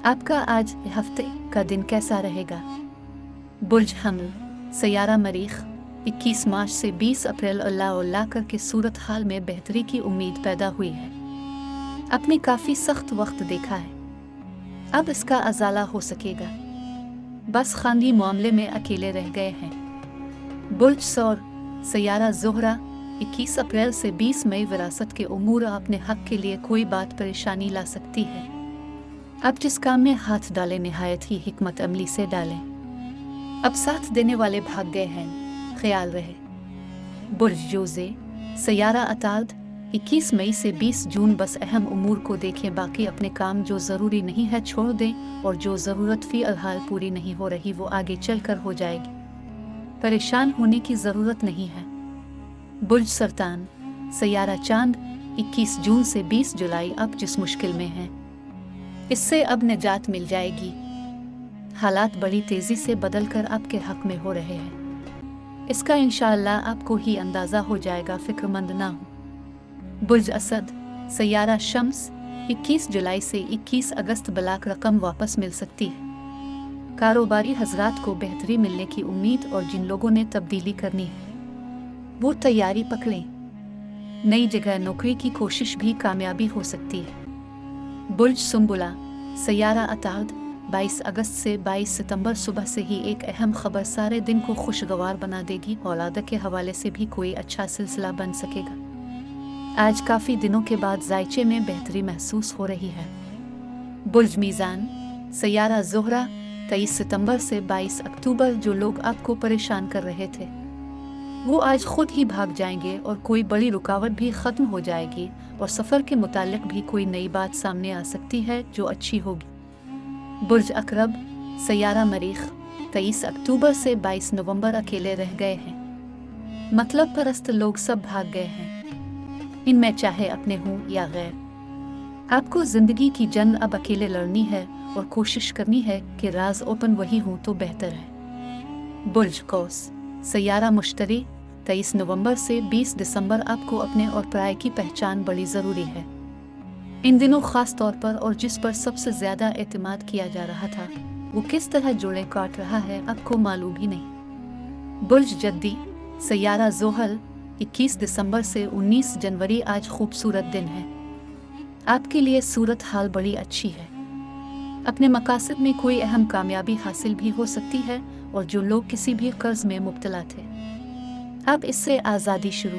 आपका आज हफ्ते का दिन कैसा रहेगा? बुर्ज हमल, सैयारा मरीख, 21 मार्च से 20 अप्रैल अल्लाह करके सूरत हाल में बेहतरी की उम्मीद पैदा हुई है। आपने काफ़ी सख्त वक्त देखा है, अब इसका अजाला हो सकेगा। बस खानगी मामले में अकेले रह गए हैं। बुर्ज सौर, सैयारा ज़ोहरा, 21 अप्रैल से 20 मई विरासत के उमूर अपने हक के लिए कोई बात परेशानी ला सकती है। अब जिस काम में हाथ डालें निहायत ही हिकमत अमली से डालें। अब साथ देने वाले भाग गए हैं, ख्याल रहे। बुर्ज जोजे, सैयारा अताद, 21 मई से 20 जून बस अहम उमूर को देखें, बाकी अपने काम जो ज़रूरी नहीं है छोड़ दें और जो ज़रूरत फ़ी अलहाल पूरी नहीं हो रही वो आगे चलकर हो जाएगी। परेशान होने की ज़रूरत नहीं है। बुर्ज सरतान, सैयारा चांद, 21 जून से 20 जुलाई अब जिस मुश्किल में है इससे अब निजात मिल जाएगी। हालात बड़ी तेज़ी से बदलकर आपके हक में हो रहे हैं, इसका इंशाअल्लाह आपको ही अंदाज़ा हो जाएगा, फिक्रमंद ना हो। बुर्ज असद, सैयारा शम्स, 21 जुलाई से 21 अगस्त ब्लाक रकम वापस मिल सकती है। कारोबारी हजरात को बेहतरी मिलने की उम्मीद और जिन लोगों ने तब्दीली करनी है वो तैयारी पकड़ें। नई जगह नौकरी की कोशिश भी कामयाबी हो सकती है। बुर्ज सुंबुला, सैयारा अताद, 22 अगस्त से 22 सितंबर सुबह से ही एक अहम खबर सारे दिन को खुशगवार बना देगी। औलाद के हवाले से भी कोई अच्छा सिलसिला बन सकेगा। आज काफ़ी दिनों के बाद जायचे में बेहतरी महसूस हो रही है। बुर्ज मीज़ान, सैयारा ज़ोहरा, 23 सितंबर से 22 अक्टूबर जो लोग आपको परेशान कर रहे थे वो आज खुद ही भाग जाएंगे और कोई बड़ी रुकावट भी ख़त्म हो जाएगी और सफ़र के मुतालिक भी कोई नई बात सामने आ सकती है जो अच्छी होगी। बुर्ज अकरब, सैयारा मरीख, 23 अक्टूबर से 22 नवंबर अकेले रह गए हैं। मतलब परस्त लोग सब भाग गए हैं, इनमें चाहे अपने हों या गैर। आपको ज़िंदगी की जंग अब अकेले लड़नी है और कोशिश करनी है कि राज ओपन वही हो तो बेहतर है। बुर्ज कौस, सैयारा मुश्तरी, 23 नवंबर से 20 दिसंबर आपको अपने और पराये की पहचान बड़ी ज़रूरी है। इन दिनों ख़ास तौर पर और जिस पर सबसे ज़्यादा एतमाद किया जा रहा था वो किस तरह जोड़ें काट रहा है आपको मालूम ही नहीं। बुर्ज जद्दी, सैयारा ज़ोहल, 21 दिसंबर से 19 जनवरी आज खूबसूरत दिन है। आपके लिए सूरत हाल बड़ी अच्छी है। अपने मकासद में कोई अहम कामयाबी हासिल भी हो सकती है और जो लोग किसी भी कर्ज में मुब्तला थे अब इससे आज़ादी शुरू।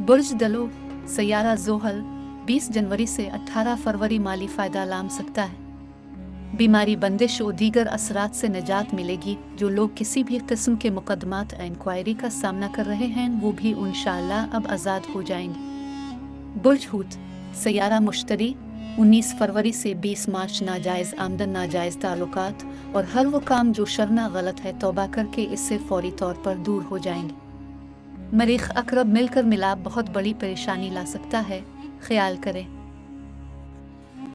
बुर्ज दलो, सैयारा ज़ोहल, 20 जनवरी से 18 फरवरी माली फ़ायदा लाम सकता है। बीमारी, बंदिश और दीगर असरात से निजात मिलेगी। जो लोग किसी भी किस्म के मुकदमात इंक्वायरी का सामना कर रहे हैं वो भी इंशाअल्लाह अब आज़ाद हो जाएंगे। बुर्ज हूत, सैयारा मुश्तरी, 19 फरवरी से 20 मार्च नाजायज़ आमदन, नाजायज़ ताल्लुकात और हर वो काम जो शरना गलत है तौबा करके इससे फौरी तौर पर दूर हो जाएंगे। मरीख अकरब, मिलकर मिलाप बहुत बड़ी परेशानी ला सकता है, ख्याल करें।